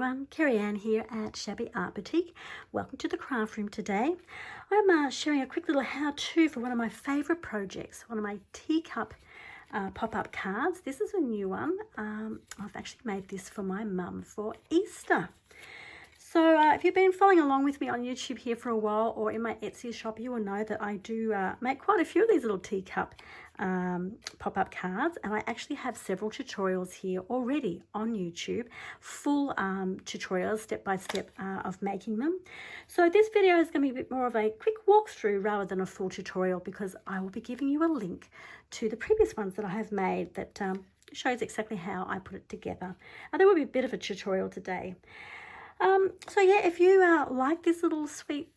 everyone, Kerry Ann here at Shabby Art Boutique. Welcome to the craft room today. I'm sharing a quick little how-to for one of my favourite projects, one of my teacup pop-up cards. This is a new one. I've actually made this for my mum for Easter. So if you've been following along with me on YouTube here for a while or in my Etsy shop, you will know that I do make quite a few of these little teacup pop-up cards, and I actually have several tutorials here already on YouTube, full tutorials step by step of making them. So this video is going to be a bit more of a quick walkthrough rather than a full tutorial, because I will be giving you a link to the previous ones that I have made that shows exactly how I put it together. There will be a bit of a tutorial today. So yeah, if you like this little sweet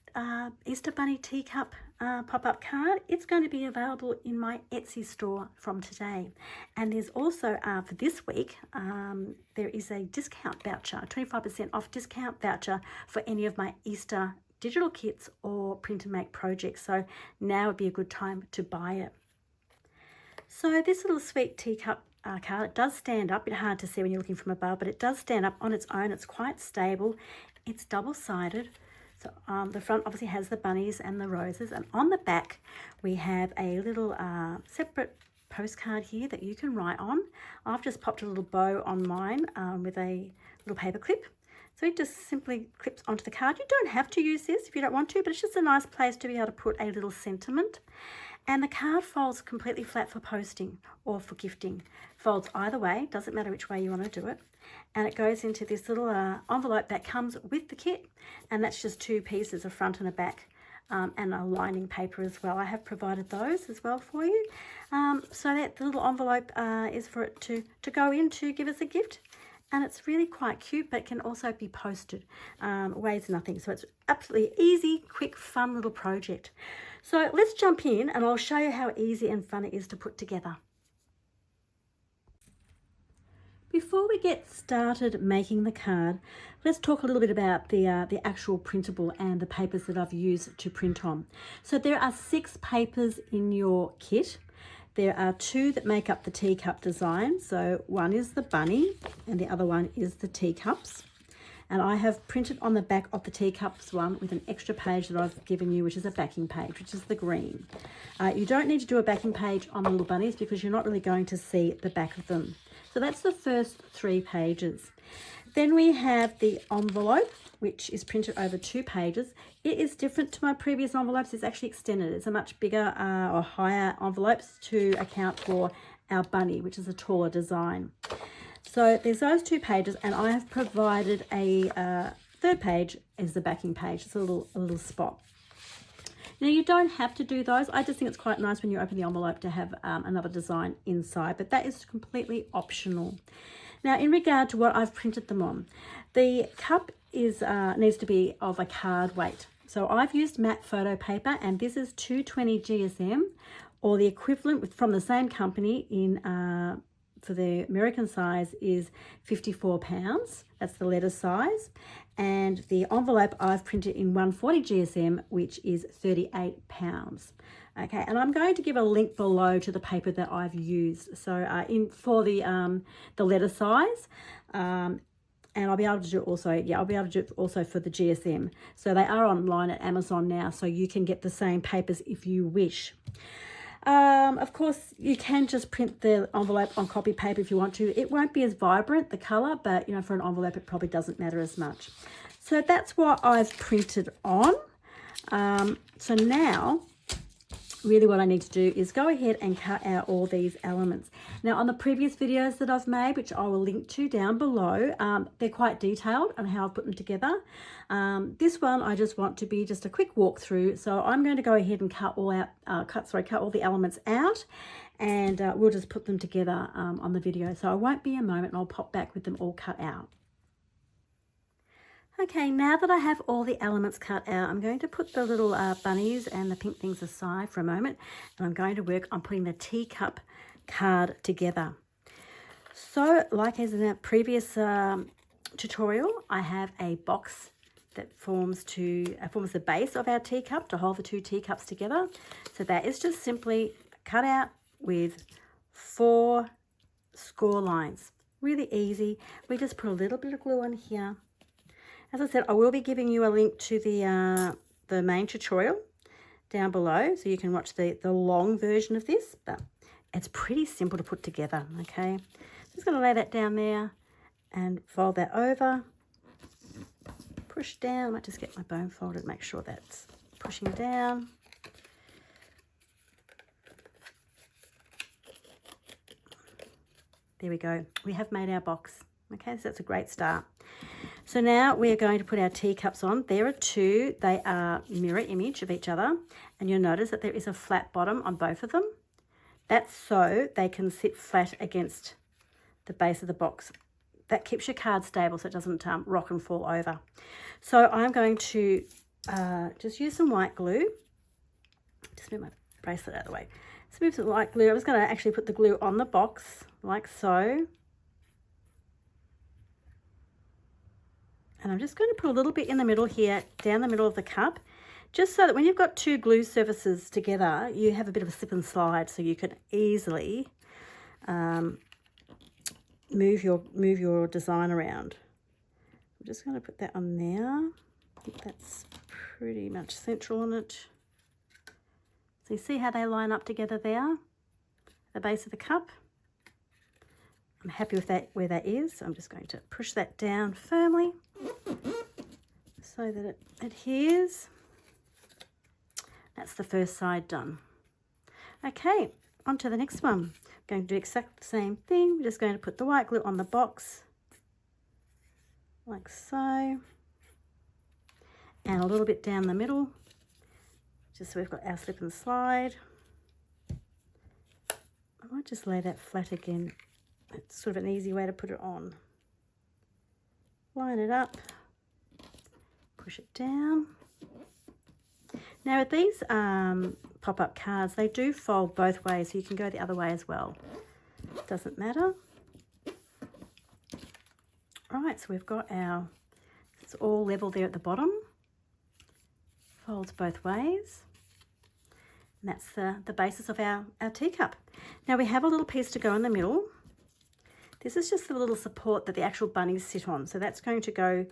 Easter Bunny teacup pop-up card, it's going to be available in my Etsy store from today. And there's also, for this week, there is a discount voucher, 25% off discount voucher for any of my Easter digital kits or print and make projects. So now would be a good time to buy it. So this little sweet teacup card, it does stand up. A bit hard to see when you're looking from above, but it does stand up on its own. It's quite stable. It's double-sided. So the front obviously has the bunnies and the roses, and on the back we have a little separate postcard here that you can write on. I've just popped a little bow on mine with a little paper clip. So it just simply clips onto the card. You don't have to use this if you don't want to, but it's just a nice place to be able to put a little sentiment. And the card folds completely flat for posting or for gifting. Folds either way, doesn't matter which way you want to do it. And it goes into this little envelope that comes with the kit. And that's just two pieces, a front and a back, and a lining paper as well. I have provided those as well for you. So that the little envelope is for it to go in to give us a gift. And it's really quite cute, but it can also be posted. Weighs nothing. So it's absolutely easy, quick, fun little project. So let's jump in and I'll show you how easy and fun it is to put together. Before we get started making the card, let's talk a little bit about the actual printable and the papers that I've used to print on. So there are 6 papers in your kit. There are 2 that make up the teacup design. So one is the bunny and the other one is the teacups. And I have printed on the back of the teacups one with an extra page that I've given you, which is a backing page, which is the green. You don't need to do a backing page on the little bunnies because you're not really going to see the back of them. So that's the first 3 pages. Then we have the envelope, which is printed over 2 pages. It is different to my previous envelopes. It's actually extended. It's a much bigger or higher envelopes to account for our bunny, which is a taller design. So there's those 2 pages, and I have provided a 3rd page as the backing page. It's a little spot. Now you don't have to do those. I just think it's quite nice when you open the envelope to have another design inside, but that is completely optional. Now in regard to what I've printed them on, the cup is needs to be of a card weight. So I've used matte photo paper, and this is 220 GSM, or the equivalent from the same company in for the American size is 54 pounds. That's the letter size. And the envelope I've printed in 140 GSM, which is 38 pounds. Okay, and I'm going to give a link below to the paper that I've used. So for the letter size, and I'll be able to do it also, I'll be able to do it also for the GSM. So they are online at Amazon now, so you can get the same papers if you wish. Of course, you can just print the envelope on copy paper if you want to. It won't be as vibrant, the colour, but you know, for an envelope it probably doesn't matter as much. So that's what I've printed on. So now really what I need to do is go ahead and cut out all these elements. Now on the previous videos that I've made, which I will link to down below, they're quite detailed on how I've put them together. This one I just want to be just a quick walkthrough, so I'm going to go ahead and cut all the elements out, and we'll just put them together on the video. So I won't be a moment, and I'll pop back with them all cut out. Okay, now that I have all the elements cut out, I'm going to put the little bunnies and the pink things aside for a moment, and I'm going to work on putting the teacup card together. So, like as in a previous tutorial, I have a box that forms the base of our teacup to hold the 2 teacups together. So that is just simply cut out with 4 score lines. Really easy. We just put a little bit of glue on here As I said, I will be giving you a link to the main tutorial down below, so you can watch the long version of this, but it's pretty simple to put together, okay? Just going to lay that down there and fold that over, push down. I might just get my bone folded, make sure that's pushing down. There we go. We have made our box. Okay, so that's a great start. So now we're going to put our teacups on. There are two. They are mirror image of each other. And you'll notice that there is a flat bottom on both of them. That's so they can sit flat against the base of the box. That keeps your card stable so it doesn't rock and fall over. So I'm going to just use some white glue. Just move my bracelet out of the way. Let's move some white glue. I was going to actually put the glue on the box like so. And I'm just going to put a little bit in the middle here, down the middle of the cup, just so that when you've got two glue surfaces together, you have a bit of a slip and slide, so you can easily move your design around. I'm just going to put that on there. I think that's pretty much central on it. So you see how they line up together there, the base of the cup. I'm happy with that where that is. So I'm just going to push that down firmly so that it adheres. That's the first side done. Okay, on to the next one. I'm going to do exactly the same thing. We're just going to put the white glue on the box like so, and a little bit down the middle, just so we've got our slip and slide. I might just lay that flat again. It's sort of an easy way to put it on. Line it up, push it down. Now with these pop-up cards, they do fold both ways, so you can go the other way as well. Doesn't matter. All right, so we've got it's all level there at the bottom. Folds both ways. And that's the basis of our teacup. Now we have a little piece to go in the middle. This is just the little support that the actual bunnies sit on. So that's going to go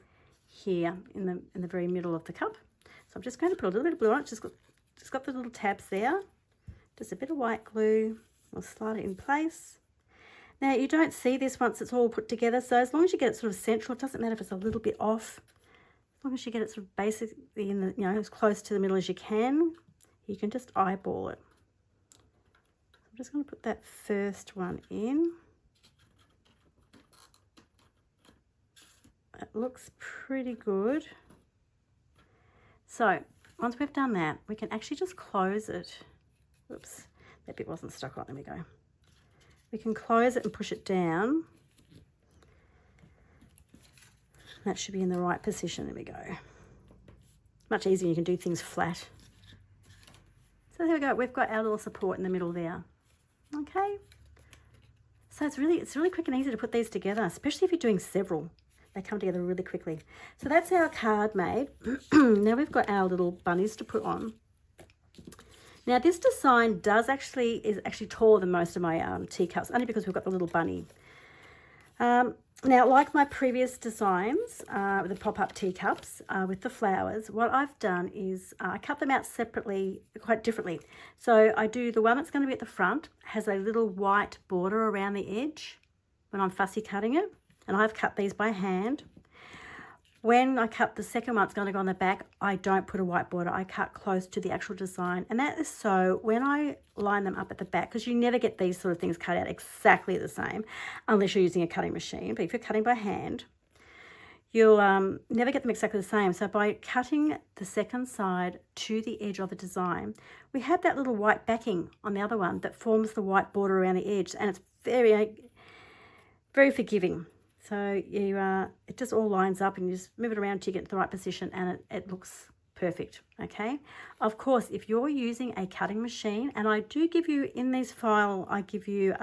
here in the very middle of the cup. So I'm just going to put a little bit of glue on it. Just got the little tabs there. Just a bit of white glue. We'll slide it in place. Now you don't see this once it's all put together. So as long as you get it sort of central, it doesn't matter if it's a little bit off. As long as you get it sort of basically in the, as close to the middle as you can just eyeball it. I'm just going to put that first one in. It looks pretty good. So once we've done that, we can actually just close it. Oops, that bit wasn't stuck on. There we go. We can close it and push it down. That should be in the right position. There we go. Much easier, you can do things flat. So there we go. We've got our little support in the middle there. Okay. So it's really quick and easy to put these together, especially if you're doing several. They come together really quickly. So that's our card made. Now we've got our little bunnies to put on. Now this design is actually taller than most of my teacups, only because we've got the little bunny. Now, like my previous designs with the pop-up teacups with the flowers, what I've done is I cut them out separately, quite differently. So I do the one that's going to be at the front, has a little white border around the edge when I'm fussy cutting it. And I've cut these by hand. When I cut the second one, it's going to go on the back, I don't put a white border. I cut close to the actual design. And that is so when I line them up at the back, because you never get these sort of things cut out exactly the same unless you're using a cutting machine. But if you're cutting by hand, you'll never get them exactly the same. So by cutting the second side to the edge of the design, we have that little white backing on the other one that forms the white border around the edge. And it's very, very forgiving. So it just all lines up and you just move it around till you get to the right position and it looks perfect, okay? Of course, if you're using a cutting machine, and I do give you, in this file, I give you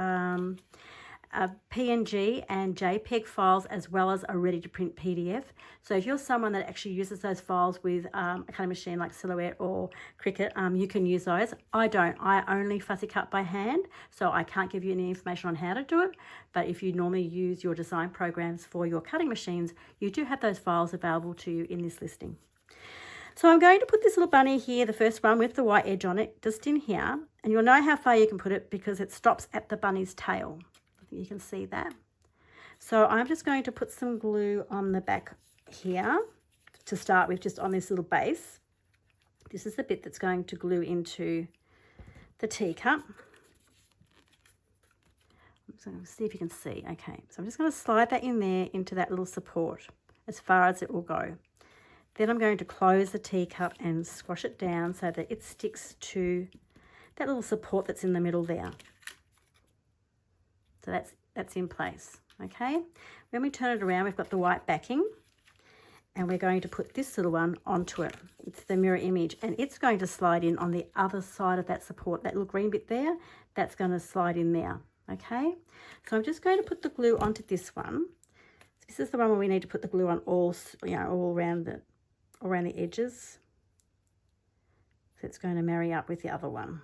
PNG and JPEG files as well as a ready to print PDF. So if you're someone that actually uses those files with a cutting machine like Silhouette or Cricut, you can use those. I don't. I only fussy cut by hand, so I can't give you any information on how to do it. But if you normally use your design programs for your cutting machines, you do have those files available to you in this listing. So I'm going to put this little bunny here, the first one with the white edge on it, just in here. And you'll know how far you can put it because it stops at the bunny's tail. I think you can see that. So I'm just going to put some glue on the back here to start with, just on this little base. This is the bit that's going to glue into the teacup. So see if you can see. Okay, so I'm just going to slide that in there into that little support as far as it will go. Then I'm going to close the teacup and squash it down so that it sticks to that little support that's in the middle there. So that's in place, okay? When we turn it around, we've got the white backing, and we're going to put this little one onto it. It's the mirror image, and it's going to slide in on the other side of that support. That little green bit there, that's going to slide in there, okay? So I'm just going to put the glue onto this one. This is the one where we need to put the glue on all around the edges. So it's going to marry up with the other one.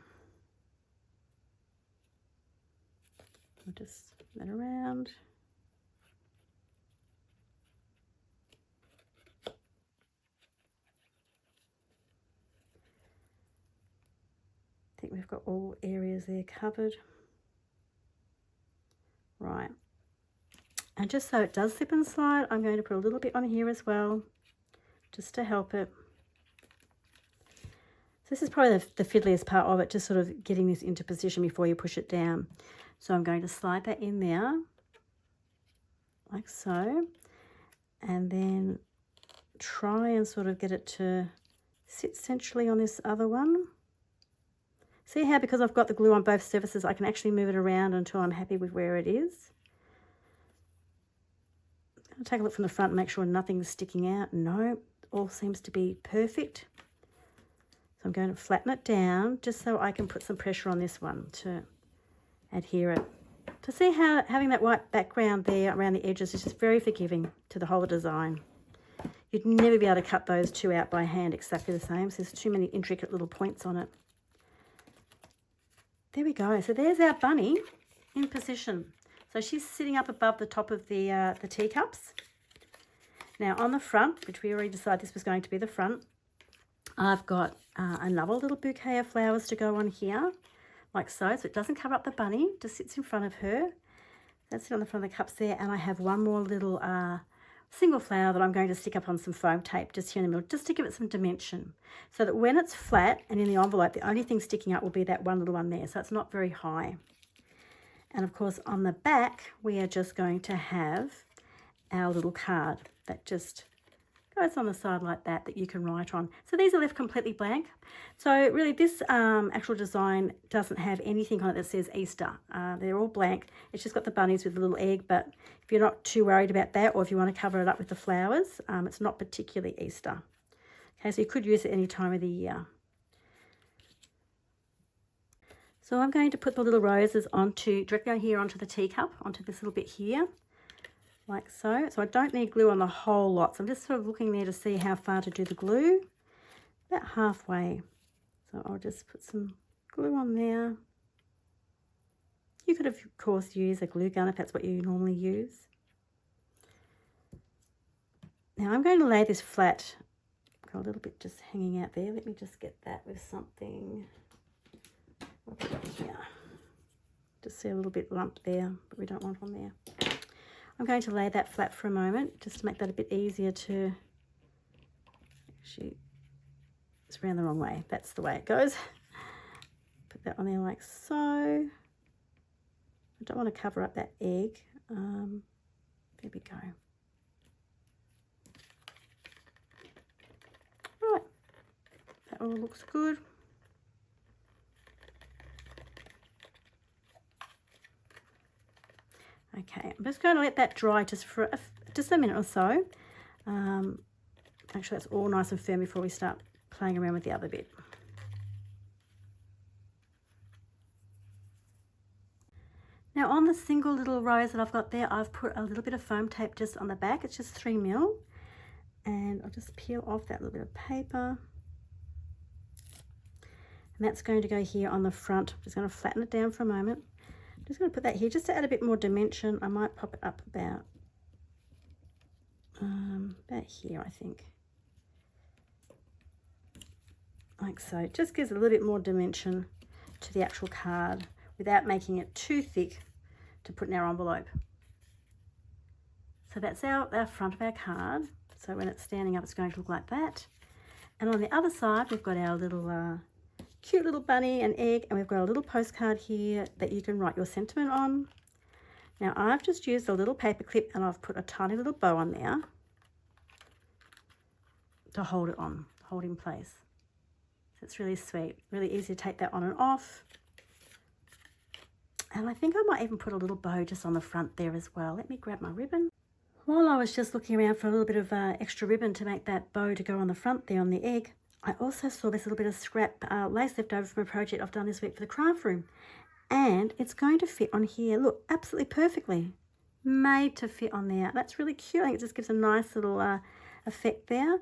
I'll just spin that around. I think we've got all areas there covered. Right. And just so it does slip and slide, I'm going to put a little bit on here as well, just to help it. So this is probably the fiddliest part of it, just sort of getting this into position before you push it down. So I'm going to slide that in there, like so, and then try and sort of get it to sit centrally on this other one. See how, because I've got the glue on both surfaces, I can actually move it around until I'm happy with where it is. I'll take a look from the front and make sure nothing's sticking out. No, all seems to be perfect. So I'm going to flatten it down just so I can put some pressure on this one to adhere it. To see how having that white background there around the edges is just very forgiving to the whole design. You'd never be able to cut those two out by hand exactly the same, so there's too many intricate little points on it. There we go. So there's our bunny in position. So she's sitting up above the top of the teacups. Now on the front, which we already decided this was going to be the front, I've got another little bouquet of flowers to go on here, like so. So it doesn't cover up the bunny, just sits in front of her. That's it on the front of the cups there. And I have one more little single flower that I'm going to stick up on some foam tape just here in the middle, just to give it some dimension, so that when it's flat and in the envelope, the only thing sticking up will be that one little one there, so it's not very high. And of course on the back, we are just going to have our little card that just goes on the side like that, that you can write on. So these are left completely blank. So really this actual design doesn't have anything on it that says Easter. They're all blank. It's just got the bunnies with the little egg, but if you're not too worried about that, or if you want to cover it up with the flowers, it's not particularly Easter. Okay, so you could use it any time of the year. So I'm going to put the little roses directly here onto the teacup, onto this little bit here, like so. So I don't need glue on the whole lot. So I'm just sort of looking there to see how far to do the glue. About halfway. So I'll just put some glue on there. You could, of course, use a glue gun if that's what you normally use. Now I'm going to lay this flat. Got a little bit just hanging out there. Let me just get that with something. Here. Just see a little bit lumped there, but we don't want on there. I'm going to lay that flat for a moment, just to make that a bit easier to, actually, it's around the wrong way. That's the way it goes. Put that on there like so. I don't want to cover up that egg. There we go. Right, that all looks good. Okay, I'm just going to let that dry just for just a minute or so. Make sure that's all nice and firm before we start playing around with the other bit. Now on the single little rose that I've got there, I've put a little bit of foam tape just on the back. It's just 3mm. And I'll just peel off that little bit of paper. And that's going to go here on the front. I'm just going to flatten it down for a moment. I'm just going to put that here just to add a bit more dimension. I might pop it up about here, I think. Like so. It just gives a little bit more dimension to the actual card without making it too thick to put in our envelope. So that's our front of our card. So when it's standing up, it's going to look like that. And on the other side, we've got our little cute little bunny and egg, and we've got a little postcard here that you can write your sentiment on. Now I've just used a little paper clip and I've put a tiny little bow on there to hold it in place. So it's really sweet, really easy to take that on and off. And I think I might even put a little bow just on the front there as well. Let me grab my ribbon. While I was just looking around for a little bit of extra ribbon to make that bow to go on the front there on the egg, I also saw this little bit of scrap lace left over from a project I've done this week for the craft room. And it's going to fit on here. Look, absolutely perfectly. Made to fit on there. That's really cute. I think it just gives a nice little effect there. I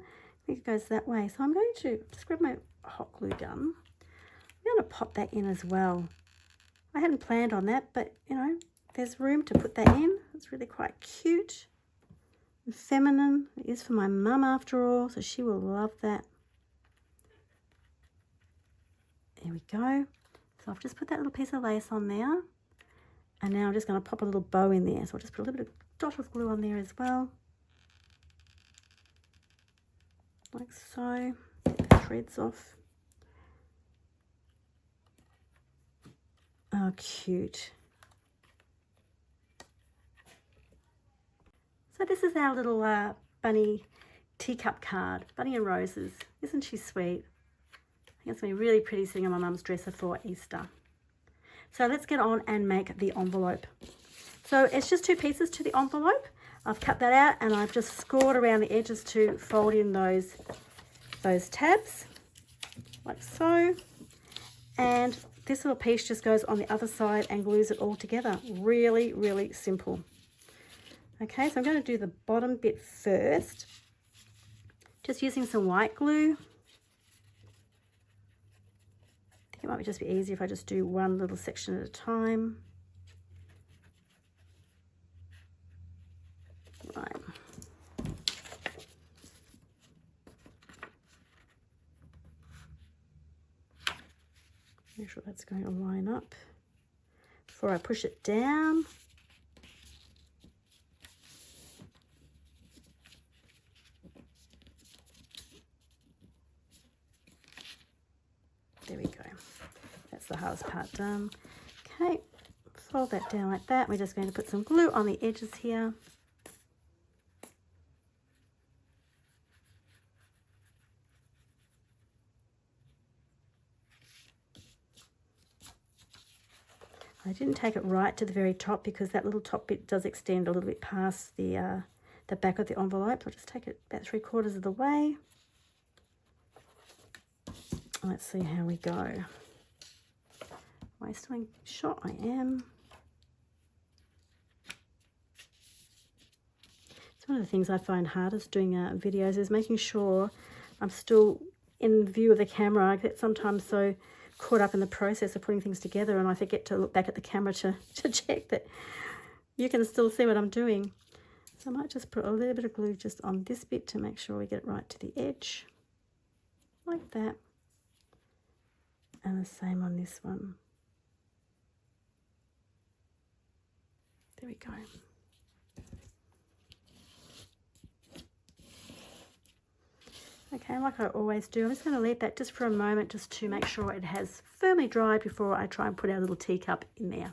think it goes that way. So I'm going to just grab my hot glue gun. I'm going to pop that in as well. I hadn't planned on that, but you know, there's room to put that in. It's really quite cute and feminine. It is for my mum after all, so she will love that. There we go. So I've just put that little piece of lace on there. And now I'm just going to pop a little bow in there. So I'll just put a little bit of dot of glue on there as well. Like so. Get the threads off. Oh, cute. So this is our little bunny teacup card. Bunny and roses. Isn't she sweet? I think it's going to be really pretty sitting on my mum's dresser for Easter. So let's get on and make the envelope. So it's just 2 pieces to the envelope. I've cut that out and I've just scored around the edges to fold in those tabs, like so. And this little piece just goes on the other side and glues it all together. Really, really simple. Okay, so I'm going to do the bottom bit first. Just using some white glue. I think it might just be easier if I just do one little section at a time. Right. Make sure that's going to line up before I push it down. There we go. That's the hardest part done. Okay, fold that down like that. We're just going to put some glue on the edges here. I didn't take it right to the very top because that little top bit does extend a little bit past the back of the envelope. I'll just take it about 3/4 of the way. Let's see how we go. Am I still in shot? I am. It's one of the things I find hardest doing videos is making sure I'm still in view of the camera. I get sometimes so caught up in the process of putting things together and I forget to look back at the camera to check that you can still see what I'm doing. So I might just put a little bit of glue just on this bit to make sure we get it right to the edge. Like that. And the same on this one. There we go. Okay, like I always do, I'm just going to leave that just for a moment just to make sure it has firmly dried before I try and put our little teacup in there.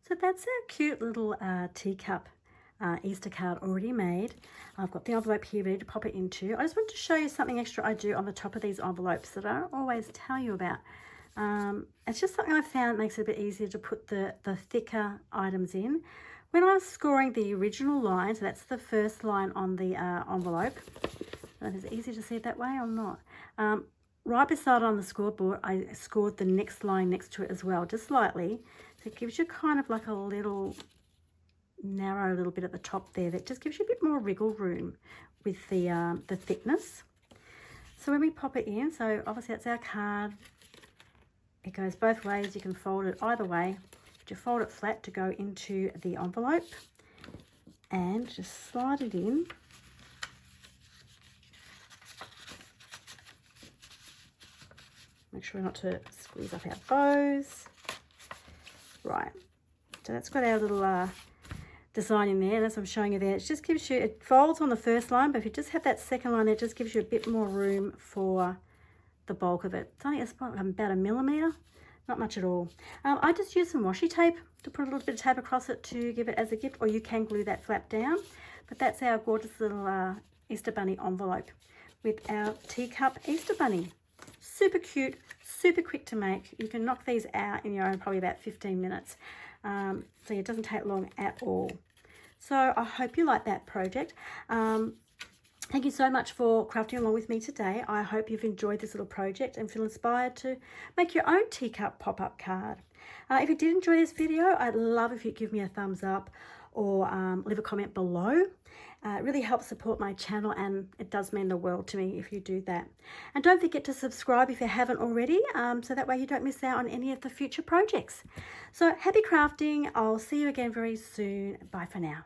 So that's our cute little teacup Easter card already made. I've got the envelope here ready to pop it into. I just wanted to show you something extra I do on the top of these envelopes that I don't always tell you about. It's just something I found makes it a bit easier to put the thicker items in. When I was scoring the original line, so that's the first line on the envelope, I don't know if it's easy to see it that way or not. right beside on the scoreboard, I scored the next line next to it as well, just slightly. So it gives you kind of like a little narrow little bit at the top there that just gives you a bit more wriggle room with the thickness. So when we pop it in, so obviously that's our card. It goes both ways. You can fold it either way. But you fold it flat to go into the envelope and just slide it in. Make sure not to squeeze up our bows. Right, so that's got our little design in there, and as I'm showing you there, it just gives you, it folds on the first line, but if you just have that second line, it just gives you a bit more room for the bulk of it. It's only about 1 millimeter, not much at all. I just use some washi tape to put a little bit of tape across it to give it as a gift, or you can glue that flap down. But that's our gorgeous little Easter bunny envelope with our teacup Easter bunny. Super cute, super quick to make. You can knock these out in your own probably about 15 minutes. So it doesn't take long at all. So I hope you like that project. Thank you so much for crafting along with me today. I hope you've enjoyed this little project and feel inspired to make your own teacup pop-up card. If you did enjoy this video, I'd love if you'd give me a thumbs up or leave a comment below. It really helps support my channel, and it does mean the world to me if you do that. And don't forget to subscribe if you haven't already, so that way you don't miss out on any of the future projects. So happy crafting. I'll see you again very soon. Bye for now.